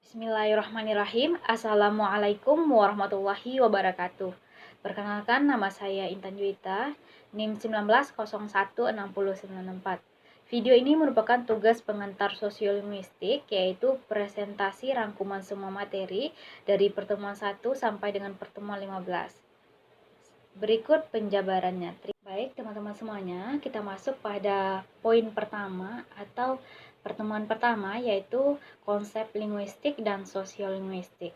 Bismillahirrahmanirrahim. Assalamualaikum warahmatullahi wabarakatuh. Perkenalkan, nama saya Intan Juwita, NIM 19016094. Video ini merupakan tugas pengantar sosiolinguistik, yaitu presentasi rangkuman semua materi dari pertemuan 1 sampai dengan pertemuan 15. Berikut penjabarannya. Baik, teman-teman semuanya, kita masuk pada poin pertama atau pertemuan pertama, yaitu konsep linguistik dan sosiolinguistik.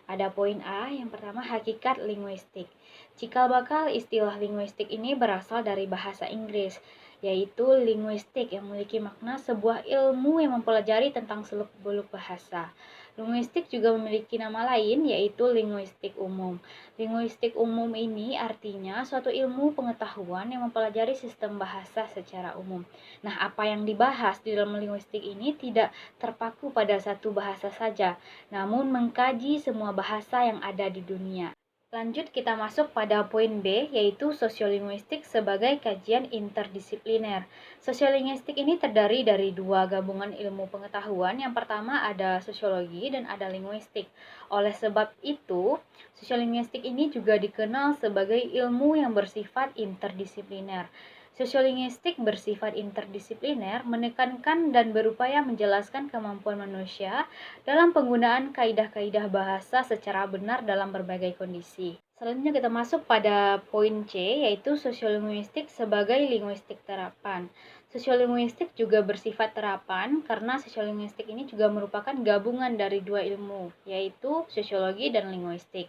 Ada poin A, yang pertama, hakikat linguistik. Cikal bakal istilah linguistik ini berasal dari bahasa Inggris, yaitu linguistik, yang memiliki makna sebuah ilmu yang mempelajari tentang seluk-beluk bahasa. Linguistik juga memiliki nama lain, yaitu linguistik umum. Linguistik umum ini artinya suatu ilmu pengetahuan yang mempelajari sistem bahasa secara umum. Nah, apa yang dibahas di dalam linguistik ini tidak terpaku pada satu bahasa saja, namun mengkaji semua bahasa yang ada di dunia. Lanjut, kita masuk pada poin B, yaitu sosiolinguistik sebagai kajian interdisipliner. Sosiolinguistik ini terdiri dari dua gabungan ilmu pengetahuan. Yang pertama ada sosiologi dan ada linguistik. Oleh sebab itu, sosiolinguistik ini juga dikenal sebagai ilmu yang bersifat interdisipliner. Sosiolinguistik bersifat interdisipliner menekankan dan berupaya menjelaskan kemampuan manusia dalam penggunaan kaidah-kaidah bahasa secara benar dalam berbagai kondisi. Selanjutnya kita masuk pada poin C, yaitu sosiolinguistik sebagai linguistik terapan. Sosiolinguistik juga bersifat terapan karena sosiolinguistik ini juga merupakan gabungan dari dua ilmu, yaitu sosiologi dan linguistik.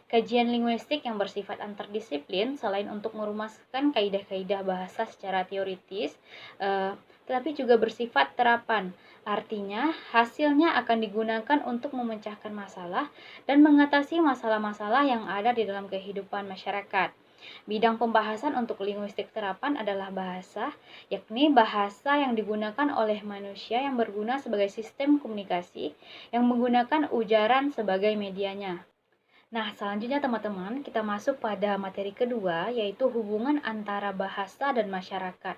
Kajian linguistik yang bersifat anterdisiplin selain untuk merumuskan kaidah-kaidah bahasa secara teoritis, tetapi juga bersifat terapan. Artinya, hasilnya akan digunakan untuk memecahkan masalah dan mengatasi masalah-masalah yang ada di dalam kehidupan masyarakat. Bidang pembahasan untuk linguistik terapan adalah bahasa, yakni bahasa yang digunakan oleh manusia yang berguna sebagai sistem komunikasi yang menggunakan ujaran sebagai medianya. Nah, selanjutnya teman-teman, kita masuk pada materi kedua, yaitu hubungan antara bahasa dan masyarakat.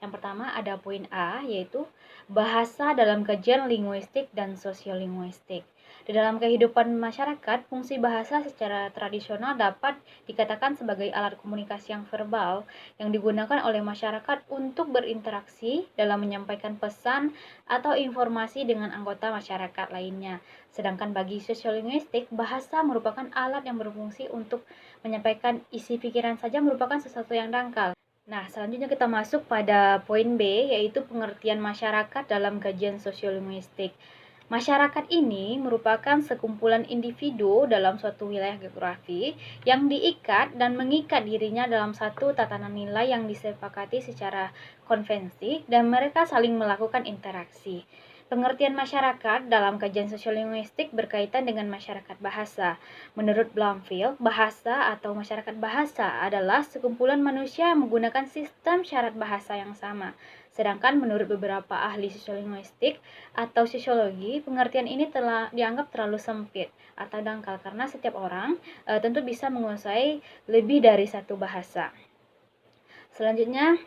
Yang pertama ada poin A, yaitu bahasa dalam kajian linguistik dan sosiolinguistik. Di dalam kehidupan masyarakat, fungsi bahasa secara tradisional dapat dikatakan sebagai alat komunikasi yang verbal yang digunakan oleh masyarakat untuk berinteraksi dalam menyampaikan pesan atau informasi dengan anggota masyarakat lainnya. Sedangkan bagi sosiolinguistik, bahasa merupakan alat yang berfungsi untuk menyampaikan isi pikiran saja merupakan sesuatu yang dangkal. Nah, selanjutnya kita masuk pada poin B, yaitu pengertian masyarakat dalam kajian sosiolinguistik. Masyarakat ini merupakan sekumpulan individu dalam suatu wilayah geografi yang diikat dan mengikat dirinya dalam satu tatanan nilai yang disepakati secara konvensi dan mereka saling melakukan interaksi. Pengertian masyarakat dalam kajian sosiolinguistik berkaitan dengan masyarakat bahasa. Menurut Blomfield, bahasa atau masyarakat bahasa adalah sekumpulan manusia yang menggunakan sistem syarat bahasa yang sama. Sedangkan menurut beberapa ahli sosiolinguistik atau sosiologi, pengertian ini telah dianggap terlalu sempit atau dangkal karena setiap orang tentu bisa menguasai lebih dari satu bahasa. Selanjutnya,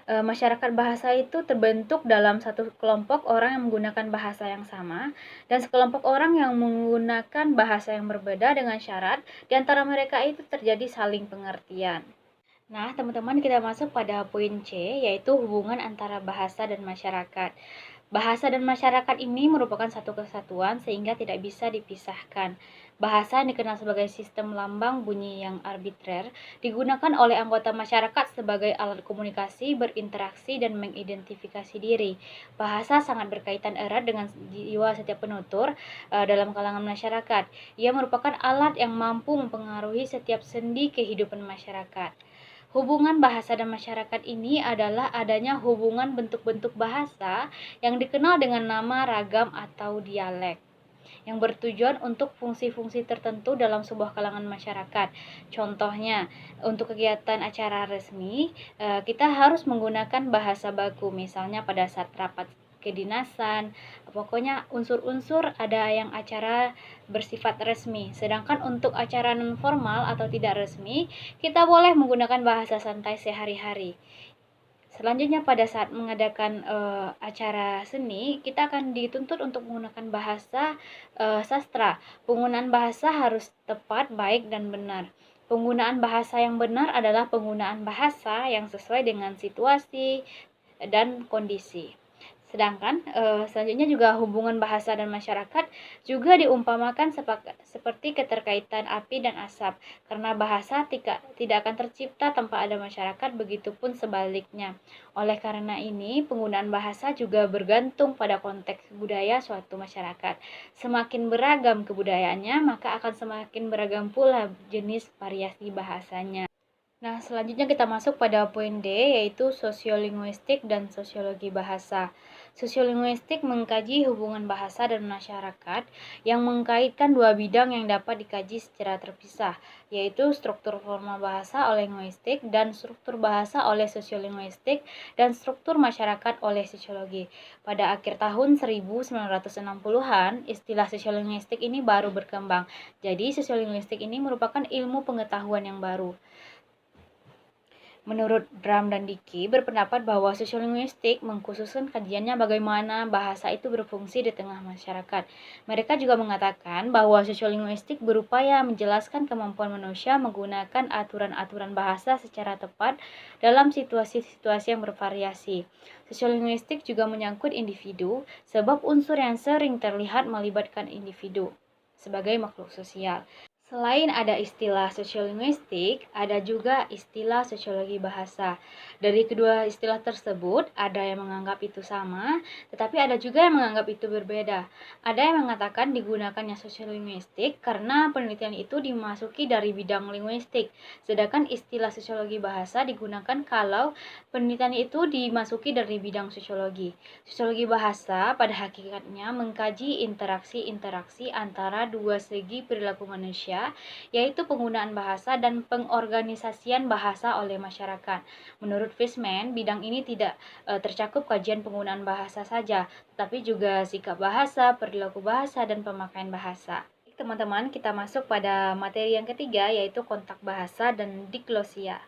masyarakat bahasa itu terbentuk dalam satu kelompok orang yang menggunakan bahasa yang sama dan sekelompok orang yang menggunakan bahasa yang berbeda dengan syarat di antara mereka itu terjadi saling pengertian. Nah, teman-teman, kita masuk pada poin C, yaitu hubungan antara bahasa dan masyarakat. Bahasa dan masyarakat ini merupakan satu kesatuan sehingga tidak bisa dipisahkan. Bahasa yang dikenal sebagai sistem lambang bunyi yang arbitrer digunakan oleh anggota masyarakat sebagai alat komunikasi, berinteraksi, dan mengidentifikasi diri. Bahasa sangat berkaitan erat dengan jiwa setiap penutur dalam kalangan masyarakat. Ia merupakan alat yang mampu mempengaruhi setiap sendi kehidupan masyarakat. Hubungan bahasa dan masyarakat ini adalah adanya hubungan bentuk-bentuk bahasa yang dikenal dengan nama ragam atau dialek yang bertujuan untuk fungsi-fungsi tertentu dalam sebuah kalangan masyarakat. Contohnya, untuk kegiatan acara resmi, kita harus menggunakan bahasa baku, misalnya pada saat rapat kedinasan, pokoknya unsur-unsur ada yang acara bersifat resmi. Sedangkan untuk acara non formal atau tidak resmi, kita boleh menggunakan bahasa santai sehari-hari. Selanjutnya pada saat mengadakan acara seni, kita akan dituntut untuk menggunakan bahasa sastra. Penggunaan bahasa harus tepat, baik, dan benar. Penggunaan bahasa yang benar adalah penggunaan bahasa yang sesuai dengan situasi dan kondisi. Sedangkan selanjutnya juga hubungan bahasa dan masyarakat juga diumpamakan seperti keterkaitan api dan asap, karena bahasa tidak akan tercipta tanpa ada masyarakat, begitupun sebaliknya. Oleh karena ini, penggunaan bahasa juga bergantung pada konteks budaya suatu masyarakat. Semakin beragam kebudayaannya, maka akan semakin beragam pula jenis variasi bahasanya. Nah, selanjutnya kita masuk pada poin D, yaitu sosiolinguistik dan sosiologi bahasa. Sosiolinguistik mengkaji hubungan bahasa dan masyarakat yang mengkaitkan dua bidang yang dapat dikaji secara terpisah, yaitu struktur formal bahasa oleh linguistik dan struktur bahasa oleh sosiolinguistik dan struktur masyarakat oleh sosiologi. Pada akhir tahun 1960-an, istilah sosiolinguistik ini baru berkembang. Jadi, sosiolinguistik ini merupakan ilmu pengetahuan yang baru. Menurut Bram dan Dickey berpendapat bahwa sosiolinguistik mengkhususkan kajiannya bagaimana bahasa itu berfungsi di tengah masyarakat. Mereka juga mengatakan bahwa sosiolinguistik berupaya menjelaskan kemampuan manusia menggunakan aturan-aturan bahasa secara tepat dalam situasi-situasi yang bervariasi. Sosiolinguistik juga menyangkut individu, sebab unsur yang sering terlihat melibatkan individu sebagai makhluk sosial. Selain ada istilah sosiolinguistik, ada juga istilah sosiologi bahasa. Dari kedua istilah tersebut, ada yang menganggap itu sama, tetapi ada juga yang menganggap itu berbeda. Ada yang mengatakan digunakannya sosiolinguistik karena penelitian itu dimasuki dari bidang linguistik, sedangkan istilah sosiologi bahasa digunakan kalau penelitian itu dimasuki dari bidang sosiologi. Sosiologi bahasa pada hakikatnya mengkaji interaksi-interaksi antara dua segi perilaku manusia, yaitu penggunaan bahasa dan pengorganisasian bahasa oleh masyarakat. Menurut Fishman, bidang ini tidak tercakup kajian penggunaan bahasa saja, tetapi juga sikap bahasa, perilaku bahasa, dan pemakaian bahasa. Teman-teman, kita masuk pada materi yang ketiga, yaitu kontak bahasa dan diglosia.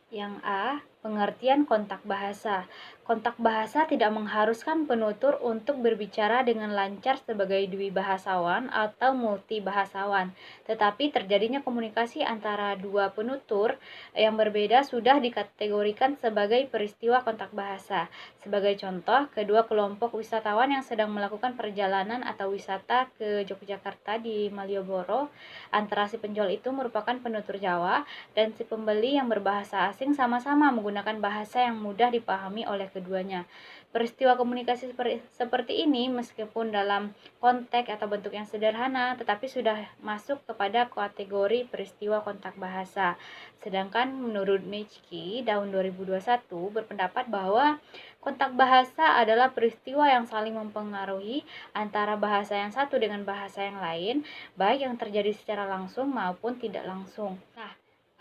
Yang A, pengertian kontak bahasa. Kontak bahasa tidak mengharuskan penutur untuk berbicara dengan lancar sebagai dwibahasawan atau multibahasawan, tetapi terjadinya komunikasi antara dua penutur yang berbeda sudah dikategorikan sebagai peristiwa kontak bahasa. Sebagai contoh, kedua kelompok wisatawan yang sedang melakukan perjalanan atau wisata ke Yogyakarta di Malioboro, antara si penjual itu merupakan penutur Jawa dan si pembeli yang berbahasa asing sama-sama menggunakan bahasa yang mudah dipahami oleh keduanya. Peristiwa komunikasi seperti ini meskipun dalam konteks atau bentuk yang sederhana, tetapi sudah masuk kepada kategori peristiwa kontak bahasa. Sedangkan menurut Michky tahun 2021 berpendapat bahwa kontak bahasa adalah peristiwa yang saling mempengaruhi antara bahasa yang satu dengan bahasa yang lain, baik yang terjadi secara langsung maupun tidak langsung. Nah,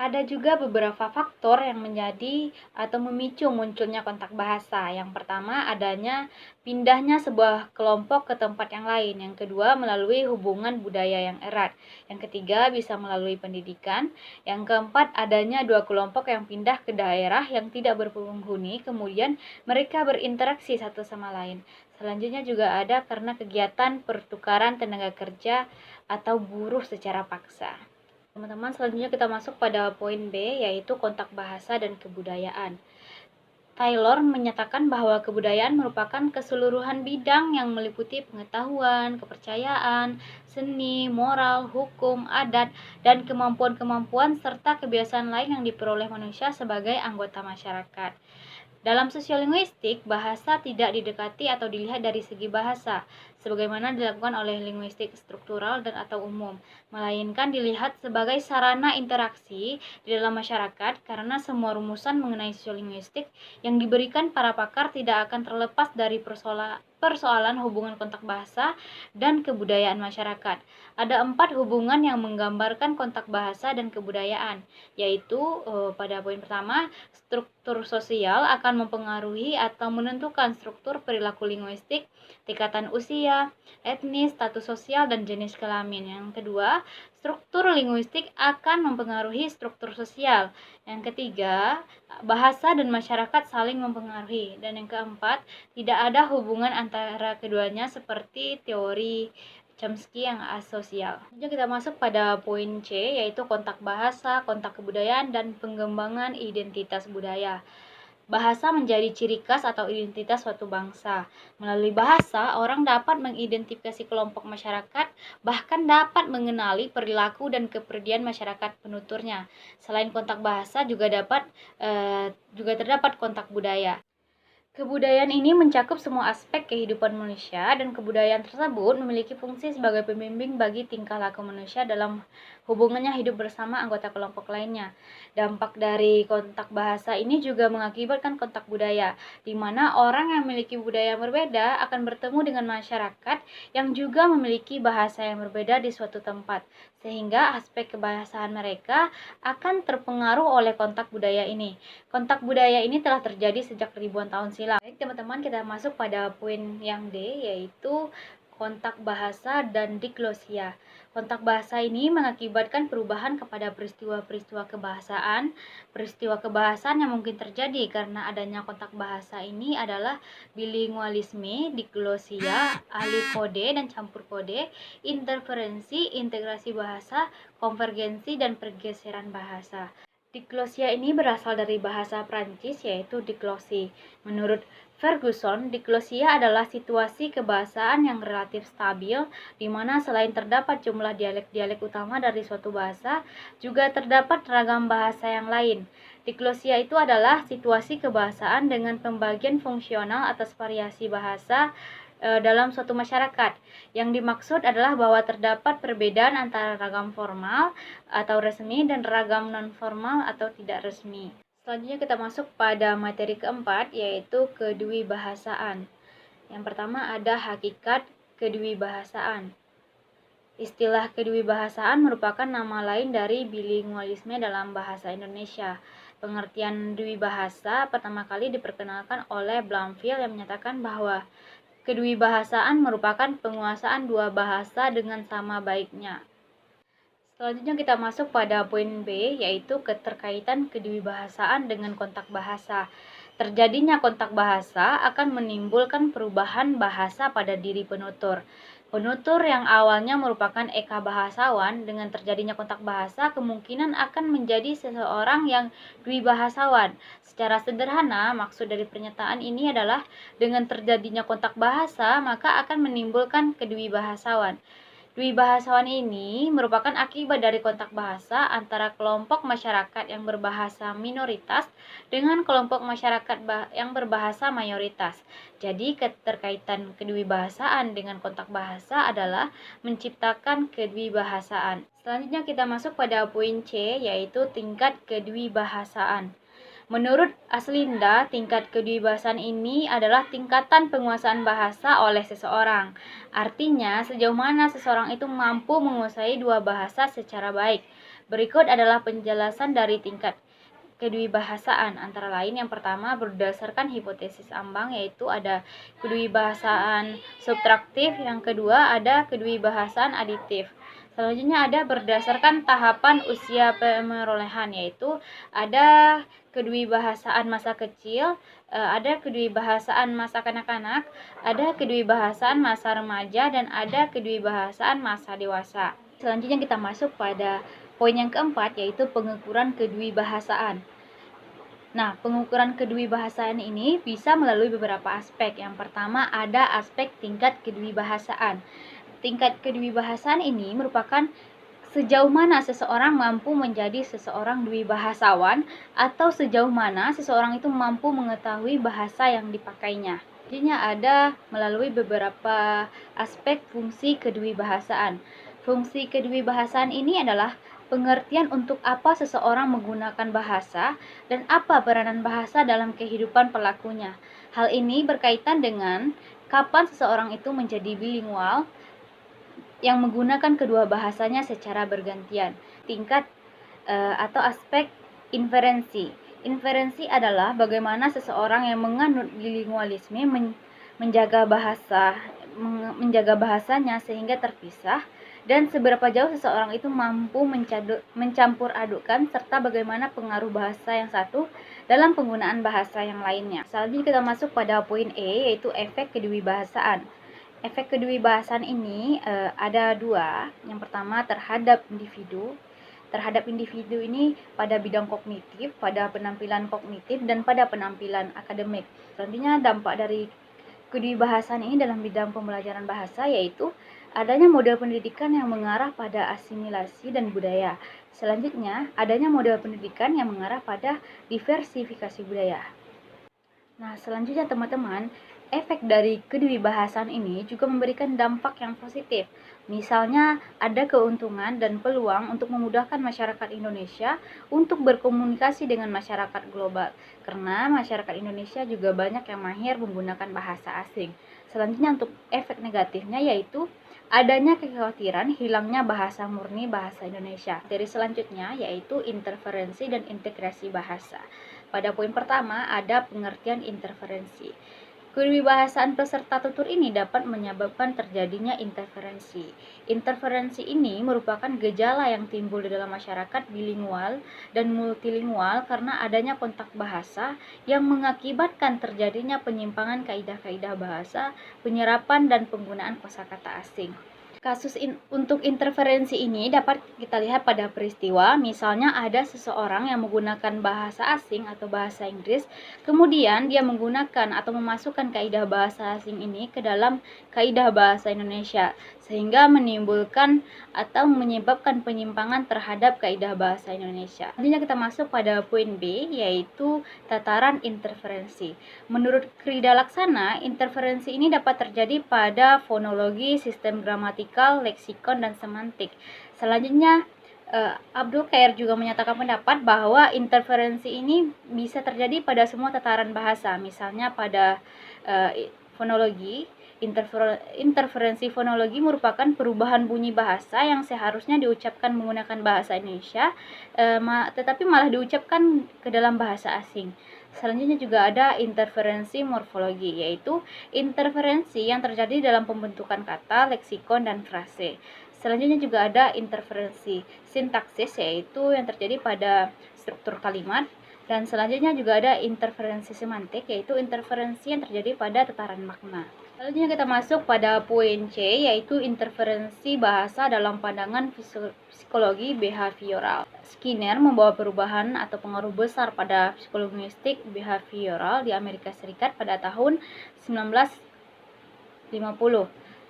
ada juga beberapa faktor yang menjadi atau memicu munculnya kontak bahasa. Yang pertama, adanya pindahnya sebuah kelompok ke tempat yang lain. Yang kedua, melalui hubungan budaya yang erat. Yang ketiga, bisa melalui pendidikan. Yang keempat, adanya dua kelompok yang pindah ke daerah yang tidak berpenghuni, kemudian mereka berinteraksi satu sama lain. Selanjutnya juga ada karena kegiatan pertukaran tenaga kerja atau buruh secara paksa. Teman-teman, selanjutnya kita masuk pada poin B, yaitu kontak bahasa dan kebudayaan. Taylor menyatakan bahwa kebudayaan merupakan keseluruhan bidang yang meliputi pengetahuan, kepercayaan, seni, moral, hukum, adat, dan kemampuan-kemampuan serta kebiasaan lain yang diperoleh manusia sebagai anggota masyarakat. Dalam sosiolinguistik, bahasa tidak didekati atau dilihat dari segi bahasa, sebagaimana dilakukan oleh linguistik struktural dan atau umum, melainkan dilihat sebagai sarana interaksi di dalam masyarakat, karena semua rumusan mengenai sosiolinguistik yang diberikan para pakar tidak akan terlepas dari persoalan hubungan kontak bahasa dan kebudayaan masyarakat. Ada 4 hubungan yang menggambarkan kontak bahasa dan kebudayaan, yaitu pada poin pertama, struktur sosial akan mempengaruhi atau menentukan struktur perilaku linguistik, tingkatan usia, budaya, etnis, status sosial, dan jenis kelamin. Yang kedua, struktur linguistik akan mempengaruhi struktur sosial. Yang ketiga, bahasa dan masyarakat saling mempengaruhi. Dan yang keempat, tidak ada hubungan antara keduanya seperti teori Chomsky yang asosial. Jadi kita masuk pada poin C, yaitu kontak bahasa, kontak kebudayaan, dan pengembangan identitas budaya. Bahasa menjadi ciri khas atau identitas suatu bangsa. Melalui bahasa, orang dapat mengidentifikasi kelompok masyarakat, bahkan dapat mengenali perilaku dan kepribadian masyarakat penuturnya. Selain kontak bahasa, juga terdapat kontak budaya. Kebudayaan ini mencakup semua aspek kehidupan manusia, dan kebudayaan tersebut memiliki fungsi sebagai pembimbing bagi tingkah laku manusia dalam hubungannya hidup bersama anggota kelompok lainnya. Dampak dari kontak bahasa ini juga mengakibatkan kontak budaya, di mana orang yang memiliki budaya yang berbeda akan bertemu dengan masyarakat yang juga memiliki bahasa yang berbeda di suatu tempat, sehingga aspek kebahasaan mereka akan terpengaruh oleh kontak budaya ini. Kontak budaya ini telah terjadi sejak ribuan tahun silam. Baik teman-teman, kita masuk pada poin yang D, yaitu kontak bahasa dan diglosia. Kontak bahasa ini mengakibatkan perubahan kepada peristiwa-peristiwa kebahasaan. Peristiwa kebahasaan yang mungkin terjadi karena adanya kontak bahasa ini adalah bilingualisme, diglosia, alih kode dan campur kode, interferensi, integrasi bahasa, konvergensi, dan pergeseran bahasa. Diglosia ini berasal dari bahasa Prancis, yaitu diglosi. Menurut Ferguson, diglosia adalah situasi kebahasaan yang relatif stabil, di mana selain terdapat jumlah dialek-dialek utama dari suatu bahasa, juga terdapat ragam bahasa yang lain. Diglosia itu adalah situasi kebahasaan dengan pembagian fungsional atas variasi bahasa dalam suatu masyarakat. Yang dimaksud adalah bahwa terdapat perbedaan antara ragam formal atau resmi dan ragam non-formal atau tidak resmi. Selanjutnya kita masuk pada materi keempat, yaitu kedwibahasaan. Yang pertama ada hakikat kedwibahasaan. Istilah kedwibahasaan merupakan nama lain dari bilingualisme dalam bahasa Indonesia. Pengertian dwibahasa pertama kali diperkenalkan oleh Blomfield yang menyatakan bahwa kedwibahasaan merupakan penguasaan dua bahasa dengan sama baiknya. Selanjutnya kita masuk pada poin B, yaitu keterkaitan kedwibahasaan dengan kontak bahasa. Terjadinya kontak bahasa akan menimbulkan perubahan bahasa pada diri penutur. Penutur yang awalnya merupakan eka bahasawan, dengan terjadinya kontak bahasa kemungkinan akan menjadi seseorang yang dwibahasawan. Secara sederhana, maksud dari pernyataan ini adalah dengan terjadinya kontak bahasa maka akan menimbulkan kedwibahasawan. Dwibahasawan ini merupakan akibat dari kontak bahasa antara kelompok masyarakat yang berbahasa minoritas dengan kelompok masyarakat yang berbahasa mayoritas. Jadi, keterkaitan kedwibahasaan dengan kontak bahasa adalah menciptakan kedwibahasaan. Selanjutnya kita masuk pada poin C, yaitu tingkat kedwibahasaan. Menurut Aslinda, tingkat kedwibahasaan ini adalah tingkatan penguasaan bahasa oleh seseorang. Artinya, sejauh mana seseorang itu mampu menguasai dua bahasa secara baik. Berikut adalah penjelasan dari tingkat kedwibahasaan. Antara lain, yang pertama berdasarkan hipotesis ambang, yaitu ada kedwibahasaan subtraktif, yang kedua ada kedwibahasaan aditif. Selanjutnya ada berdasarkan tahapan usia pemerolehan, yaitu ada kedwibahasaan masa kecil, ada kedwibahasaan masa kanak-kanak, ada kedwibahasaan masa remaja, dan ada kedwibahasaan masa dewasa. Selanjutnya kita masuk pada poin yang keempat, yaitu pengukuran kedwibahasaan. Nah, pengukuran kedwibahasaan ini bisa melalui beberapa aspek. Yang pertama ada aspek tingkat kedwibahasaan. Tingkat kedwibahasaan ini merupakan sejauh mana seseorang mampu menjadi seseorang dwibahasawan atau sejauh mana seseorang itu mampu mengetahui bahasa yang dipakainya. Jadinya ada melalui beberapa aspek fungsi kedwibahasaan. Fungsi kedwibahasaan ini adalah pengertian untuk apa seseorang menggunakan bahasa dan apa peranan bahasa dalam kehidupan pelakunya. Hal ini berkaitan dengan kapan seseorang itu menjadi bilingual yang menggunakan kedua bahasanya secara bergantian. Tingkat atau aspek inferensi. Inferensi adalah bagaimana seseorang yang menganut bilingualisme menjaga bahasa menjaga bahasanya sehingga terpisah, dan seberapa jauh seseorang itu mampu mencampur adukan serta bagaimana pengaruh bahasa yang satu dalam penggunaan bahasa yang lainnya. Selanjutnya kita masuk pada poin E, yaitu efek kedewibahasaan. Efek kedewibahasaan ini ada dua. Yang pertama terhadap individu. Terhadap individu ini pada bidang kognitif, pada penampilan kognitif, dan pada penampilan akademik. Selanjutnya dampak dari kedewibahasaan ini dalam bidang pembelajaran bahasa yaitu adanya model pendidikan yang mengarah pada asimilasi dan budaya. Selanjutnya, adanya model pendidikan yang mengarah pada diversifikasi budaya. Nah, selanjutnya teman-teman, efek dari kedewibahasaan ini juga memberikan dampak yang positif. Misalnya, ada keuntungan dan peluang untuk memudahkan masyarakat Indonesia untuk berkomunikasi dengan masyarakat global. Karena masyarakat Indonesia juga banyak yang mahir menggunakan bahasa asing. Selanjutnya untuk efek negatifnya yaitu adanya kekhawatiran hilangnya bahasa murni bahasa Indonesia. Dari selanjutnya yaitu interferensi dan integrasi bahasa. Pada poin pertama ada pengertian interferensi. Kedewibahasaan peserta tutur ini dapat menyebabkan terjadinya interferensi. Interferensi ini merupakan gejala yang timbul di dalam masyarakat bilingual dan multilingual karena adanya kontak bahasa yang mengakibatkan terjadinya penyimpangan kaidah-kaidah bahasa, penyerapan dan penggunaan kosakata asing. Kasus untuk interferensi ini dapat kita lihat pada peristiwa, misalnya ada seseorang yang menggunakan bahasa asing atau bahasa Inggris, kemudian dia menggunakan atau memasukkan kaidah bahasa asing ini ke dalam kaidah bahasa Indonesia, sehingga menimbulkan atau menyebabkan penyimpangan terhadap kaidah bahasa Indonesia. Selanjutnya kita masuk pada poin B, yaitu tataran interferensi. Menurut Krida Laksana, interferensi ini dapat terjadi pada fonologi, sistem gramatikal, leksikon, dan semantik. Selanjutnya, Abdul Khair juga menyatakan pendapat bahwa interferensi ini bisa terjadi pada semua tataran bahasa, misalnya pada fonologi. Interferensi fonologi merupakan perubahan bunyi bahasa yang seharusnya diucapkan menggunakan bahasa Indonesia, tetapi malah diucapkan ke dalam bahasa asing. Selanjutnya juga ada interferensi morfologi, yaitu interferensi yang terjadi dalam pembentukan kata, leksikon, dan frase. Selanjutnya juga ada interferensi sintaksis, yaitu yang terjadi pada struktur kalimat. Dan selanjutnya juga ada interferensi semantik, yaitu interferensi yang terjadi pada tataran makna. Selanjutnya kita masuk pada poin C, yaitu interferensi bahasa dalam pandangan psikologi behavioral. Skinner membawa perubahan atau pengaruh besar pada psikologi linguistik behavioral di Amerika Serikat pada tahun 1950.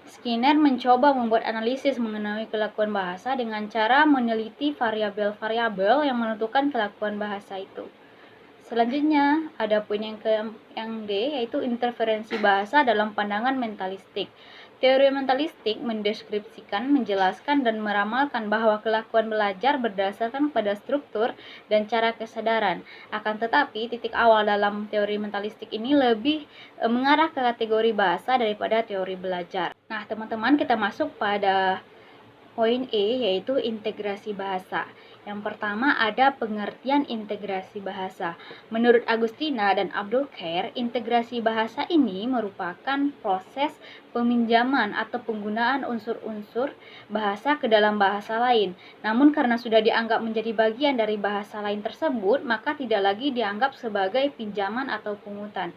Skinner mencoba membuat analisis mengenai kelakuan bahasa dengan cara meneliti variabel-variabel yang menentukan kelakuan bahasa itu. Selanjutnya ada poin yang D, yaitu interferensi bahasa dalam pandangan mentalistik. Teori mentalistik mendeskripsikan, menjelaskan, dan meramalkan bahwa kelakuan belajar berdasarkan pada struktur dan cara kesadaran. Akan tetapi, titik awal dalam teori mentalistik ini lebih mengarah ke kategori bahasa daripada teori belajar. Nah, teman-teman, kita masuk pada poin E, yaitu integrasi bahasa. Yang pertama ada pengertian integrasi bahasa. Menurut Agustina dan Abdul Khair, integrasi bahasa ini merupakan proses peminjaman atau penggunaan unsur-unsur bahasa ke dalam bahasa lain. Namun karena sudah dianggap menjadi bagian dari bahasa lain tersebut, maka tidak lagi dianggap sebagai pinjaman atau pungutan.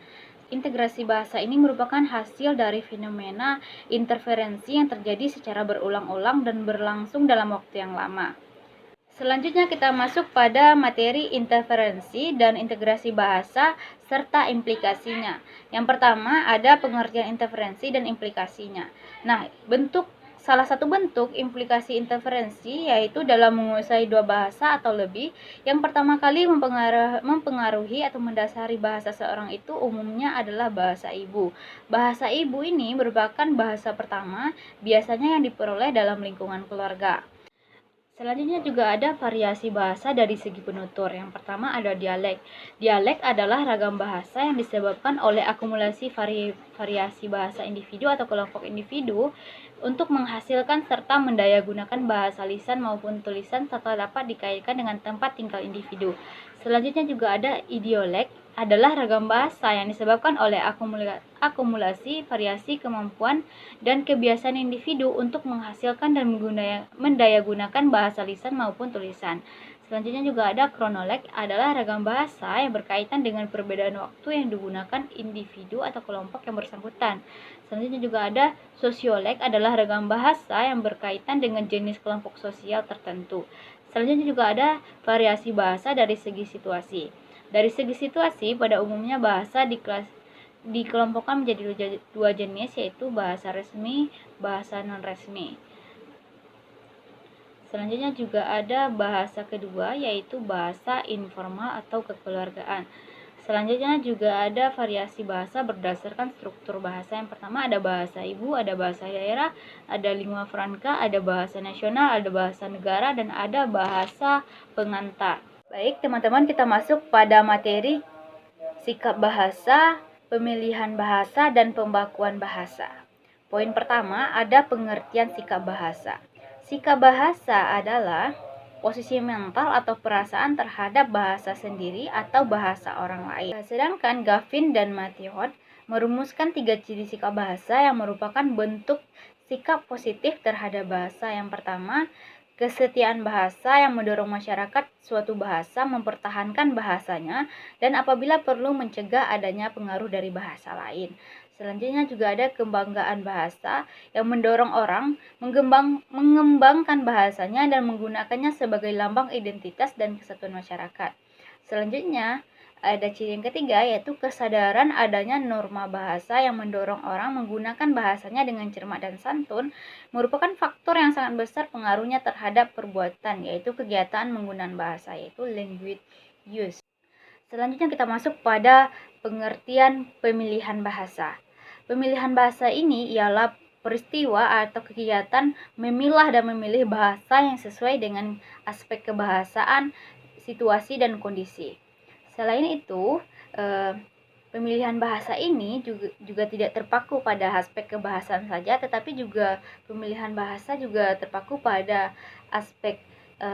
Integrasi bahasa ini merupakan hasil dari fenomena interferensi yang terjadi secara berulang-ulang dan berlangsung dalam waktu yang lama. Selanjutnya kita masuk pada materi interferensi dan integrasi bahasa serta implikasinya. Yang pertama ada pengertian interferensi dan implikasinya. Nah, salah satu bentuk implikasi interferensi yaitu dalam menguasai dua bahasa atau lebih. Yang pertama kali mempengaruhi atau mendasari bahasa seorang itu umumnya adalah bahasa ibu. Bahasa ibu ini merupakan bahasa pertama biasanya yang diperoleh dalam lingkungan keluarga. Selanjutnya juga ada variasi bahasa dari segi penutur. Yang pertama ada dialek. Dialek adalah ragam bahasa yang disebabkan oleh akumulasi variasi bahasa individu atau kelompok individu untuk menghasilkan serta mendayagunakan bahasa lisan maupun tulisan serta dapat dikaitkan dengan tempat tinggal individu. Selanjutnya juga ada idiolek. adalah ragam bahasa yang disebabkan oleh akumulasi variasi kemampuan dan kebiasaan individu untuk menghasilkan dan mendayagunakan bahasa lisan maupun tulisan. Selanjutnya juga ada kronolog, adalah ragam bahasa yang berkaitan dengan perbedaan waktu yang digunakan individu atau kelompok yang bersangkutan. Selanjutnya juga ada sosiolog, adalah ragam bahasa yang berkaitan dengan jenis kelompok sosial tertentu. Selanjutnya juga ada variasi bahasa dari segi situasi. Dari segi situasi, pada umumnya bahasa dikelompokkan menjadi dua jenis, yaitu bahasa resmi, bahasa non-resmi. Selanjutnya juga ada bahasa kedua, yaitu bahasa informal atau kekeluargaan. Selanjutnya juga ada variasi bahasa berdasarkan struktur bahasa. Yang pertama ada bahasa ibu, ada bahasa daerah, ada lingua franca, ada bahasa nasional, ada bahasa negara, dan ada bahasa pengantar. Baik teman-teman, kita masuk pada materi sikap bahasa, pemilihan bahasa, dan pembakuan bahasa. Poin pertama ada pengertian sikap bahasa. Sikap bahasa adalah posisi mental atau perasaan terhadap bahasa sendiri atau bahasa orang lain. Sedangkan Gavin dan Matthew merumuskan 3 ciri sikap bahasa yang merupakan bentuk sikap positif terhadap bahasa. Yang pertama, kesetiaan bahasa yang mendorong masyarakat suatu bahasa mempertahankan bahasanya dan apabila perlu mencegah adanya pengaruh dari bahasa lain. Selanjutnya juga ada kebanggaan bahasa yang mendorong orang mengembangkan bahasanya dan menggunakannya sebagai lambang identitas dan kesatuan masyarakat. Selanjutnya ada ciri yang ketiga, yaitu kesadaran adanya norma bahasa yang mendorong orang menggunakan bahasanya dengan cermat dan santun, merupakan faktor yang sangat besar pengaruhnya terhadap perbuatan, yaitu kegiatan menggunakan bahasa, yaitu language use. Selanjutnya kita masuk pada pengertian pemilihan bahasa. Pemilihan bahasa ini ialah peristiwa atau kegiatan memilah dan memilih bahasa yang sesuai dengan aspek kebahasaan, situasi, dan kondisi. Selain itu, pemilihan bahasa ini juga tidak terpaku pada aspek kebahasaan saja, tetapi juga pemilihan bahasa juga terpaku pada aspek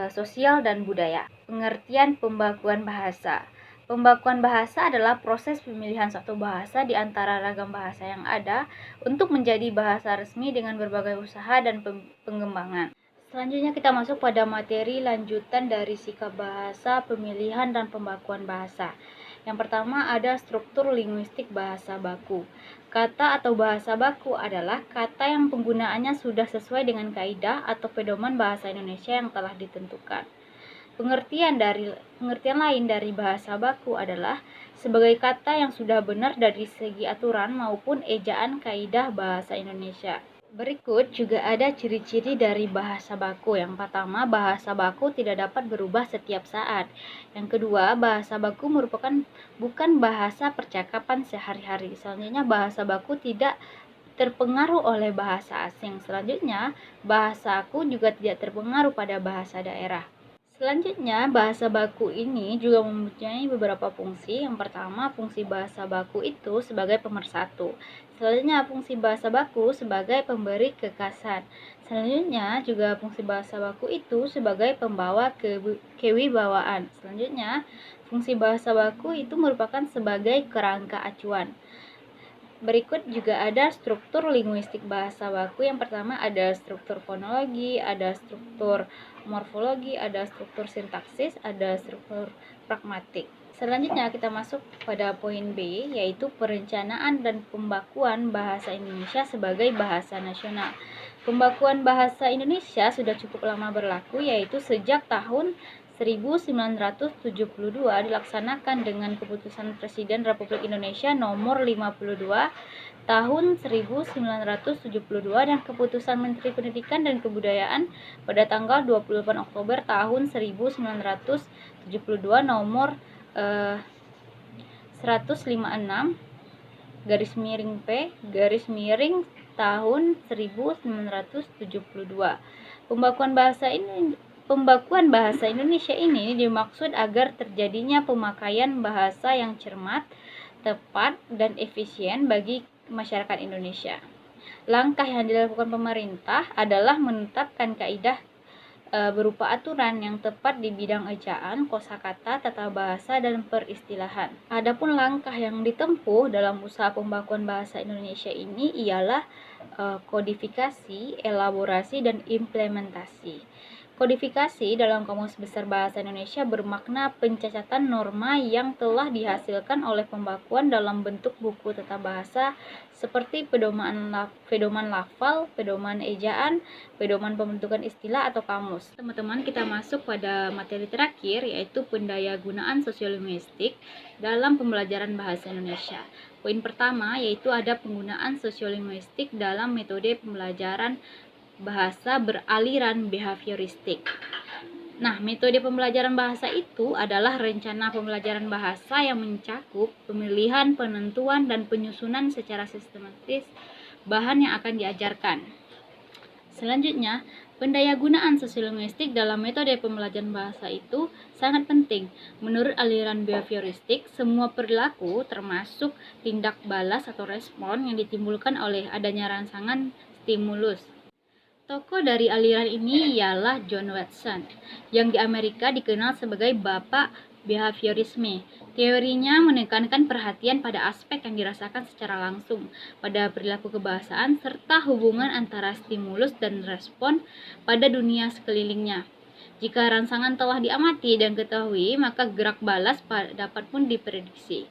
sosial dan budaya. Pengertian pembakuan bahasa. Pembakuan bahasa adalah proses pemilihan suatu bahasa di antara ragam bahasa yang ada untuk menjadi bahasa resmi dengan berbagai usaha dan pengembangan. Selanjutnya kita masuk pada materi lanjutan dari sikap bahasa, pemilihan, dan pembakuan bahasa. Yang pertama ada struktur linguistik bahasa baku. Kata atau bahasa baku adalah kata yang penggunaannya sudah sesuai dengan kaidah atau pedoman bahasa Indonesia yang telah ditentukan. Pengertian lain dari bahasa baku adalah sebagai kata yang sudah benar dari segi aturan maupun ejaan kaidah bahasa Indonesia. Berikut juga ada ciri-ciri dari bahasa baku. Yang pertama, bahasa baku tidak dapat berubah setiap saat. Yang kedua, bahasa baku merupakan bukan bahasa percakapan sehari-hari. Selanjutnya, bahasa baku tidak terpengaruh oleh bahasa asing. Selanjutnya, bahasaku juga tidak terpengaruh pada bahasa daerah. Selanjutnya, bahasa baku ini juga mempunyai beberapa fungsi. Yang pertama, fungsi bahasa baku itu sebagai pemersatu. Selanjutnya, fungsi bahasa baku sebagai pemberi kekasan. Selanjutnya, juga fungsi bahasa baku itu sebagai pembawa kewibawaan. Selanjutnya, fungsi bahasa baku itu merupakan sebagai kerangka acuan. Berikut juga ada struktur linguistik bahasa baku. Yang pertama ada struktur fonologi, ada struktur morfologi, ada struktur sintaksis, ada struktur pragmatik. Selanjutnya kita masuk pada poin B, yaitu perencanaan dan pembakuan bahasa Indonesia sebagai bahasa nasional. Pembakuan bahasa Indonesia sudah cukup lama berlaku, yaitu sejak tahun 1972 dilaksanakan dengan keputusan Presiden Republik Indonesia nomor 52 tahun 1972 dan keputusan Menteri Pendidikan dan Kebudayaan pada tanggal 28 Oktober tahun 1972 nomor 156 garis miring P garis miring tahun 1972. Pembakuan bahasa Indonesia ini dimaksud agar terjadinya pemakaian bahasa yang cermat, tepat, dan efisien bagi masyarakat Indonesia. Langkah yang dilakukan pemerintah adalah menetapkan kaidah berupa aturan yang tepat di bidang ejaan, kosakata, tata bahasa, dan peristilahan. Adapun langkah yang ditempuh dalam usaha pembakuan bahasa Indonesia ini ialah kodifikasi, elaborasi, dan implementasi. Kodifikasi dalam Kamus Besar Bahasa Indonesia bermakna pencacatan norma yang telah dihasilkan oleh pembakuan dalam bentuk buku tata bahasa seperti pedoman lafal, pedoman ejaan, pedoman pembentukan istilah atau kamus. Teman-teman, kita masuk pada materi terakhir, yaitu pendayagunaan sosiolinguistik dalam pembelajaran bahasa Indonesia. Poin pertama yaitu ada penggunaan sosiolinguistik dalam metode pembelajaran bahasa beraliran behavioristik. Nah, metode pembelajaran bahasa itu adalah rencana pembelajaran bahasa yang mencakup pemilihan, penentuan, dan penyusunan secara sistematis bahan yang akan diajarkan. Selanjutnya, pendayagunaan sosiolinguistik dalam metode pembelajaran bahasa itu sangat penting. Menurut aliran behavioristik, semua perilaku termasuk tindak balas atau respon yang ditimbulkan oleh adanya rangsangan stimulus. Tokoh dari aliran ini ialah John Watson, yang di Amerika dikenal sebagai Bapak Behaviorisme. Teorinya menekankan perhatian pada aspek yang dirasakan secara langsung pada perilaku kebahasaan serta hubungan antara stimulus dan respon pada dunia sekelilingnya. Jika rangsangan telah diamati dan ketahui, maka gerak balas dapat pun diprediksi.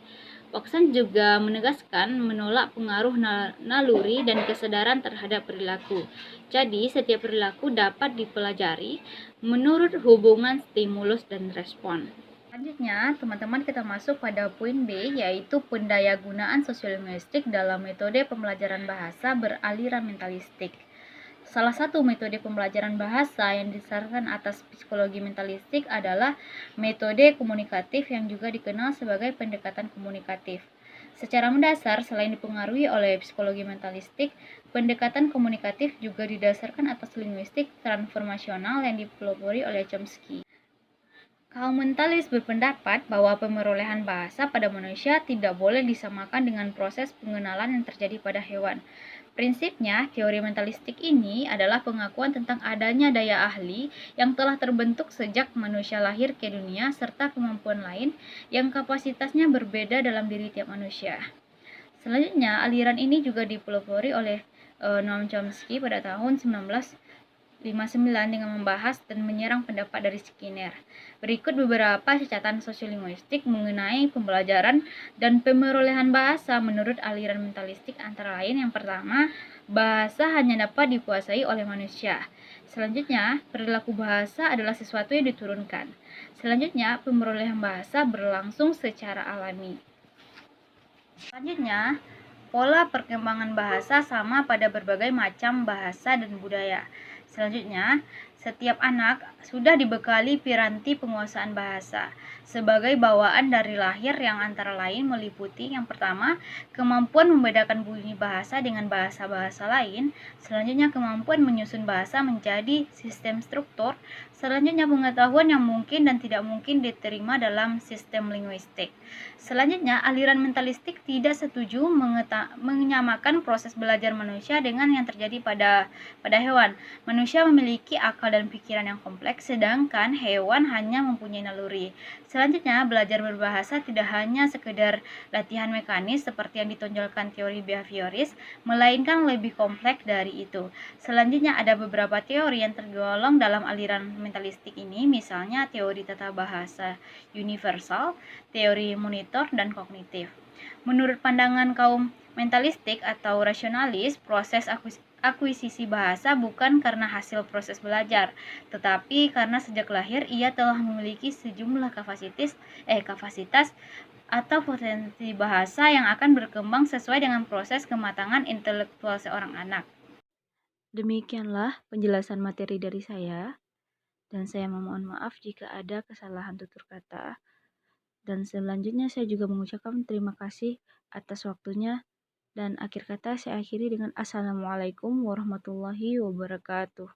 Watson juga menegaskan menolak pengaruh naluri dan kesadaran terhadap perilaku. Jadi, setiap perilaku dapat dipelajari menurut hubungan stimulus dan respon. Selanjutnya, teman-teman, kita masuk pada poin B, yaitu pendayagunaan sosiolinguistik dalam metode pembelajaran bahasa beraliran mentalistik. Salah satu metode pembelajaran bahasa yang didasarkan atas psikologi mentalistik adalah metode komunikatif yang juga dikenal sebagai pendekatan komunikatif. Secara mendasar, selain dipengaruhi oleh psikologi mentalistik, pendekatan komunikatif juga didasarkan atas linguistik transformasional yang dipelopori oleh Chomsky. Kaum mentalis berpendapat bahwa pemerolehan bahasa pada manusia tidak boleh disamakan dengan proses pengenalan yang terjadi pada hewan. Prinsipnya, teori mentalistik ini adalah pengakuan tentang adanya daya ahli yang telah terbentuk sejak manusia lahir ke dunia serta kemampuan lain yang kapasitasnya berbeda dalam diri tiap manusia. Selanjutnya, aliran ini juga dipelopori oleh Noam Chomsky pada tahun 1959 dengan membahas dan menyerang pendapat dari Skinner. Berikut beberapa catatan sosiolinguistik mengenai pembelajaran dan pemerolehan bahasa menurut aliran mentalistik, antara lain yang pertama, bahasa hanya dapat dikuasai oleh manusia. Selanjutnya, perilaku bahasa adalah sesuatu yang diturunkan. Selanjutnya, pemerolehan bahasa berlangsung secara alami. Selanjutnya, pola perkembangan bahasa sama pada berbagai macam bahasa dan budaya. Selanjutnya, setiap anak sudah dibekali piranti penguasaan bahasa sebagai bawaan dari lahir yang antara lain meliputi yang pertama, kemampuan membedakan bunyi bahasa dengan bahasa-bahasa lain. Selanjutnya, kemampuan menyusun bahasa menjadi sistem struktur. Selanjutnya, pengetahuan yang mungkin dan tidak mungkin diterima dalam sistem linguistik. Selanjutnya, aliran mentalistik tidak setuju menyamakan proses belajar manusia dengan yang terjadi pada hewan. Manusia memiliki akal dan pikiran yang kompleks, sedangkan hewan hanya mempunyai naluri. Selanjutnya, belajar berbahasa tidak hanya sekedar latihan mekanis seperti yang ditonjolkan teori behavioris, melainkan lebih kompleks dari itu. Selanjutnya, ada beberapa teori yang tergolong dalam aliran mentalistik ini, misalnya teori tata bahasa universal, teori monitor, dan kognitif. Menurut pandangan kaum mentalistik atau rasionalis, proses akuisisi bahasa bukan karena hasil proses belajar, tetapi karena sejak lahir ia telah memiliki sejumlah kapasitas atau potensi bahasa yang akan berkembang sesuai dengan proses kematangan intelektual seorang anak. Demikianlah penjelasan materi dari saya, dan saya memohon maaf jika ada kesalahan tutur kata. Dan selanjutnya saya juga mengucapkan terima kasih atas waktunya. Dan akhir kata saya akhiri dengan Assalamualaikum warahmatullahi wabarakatuh.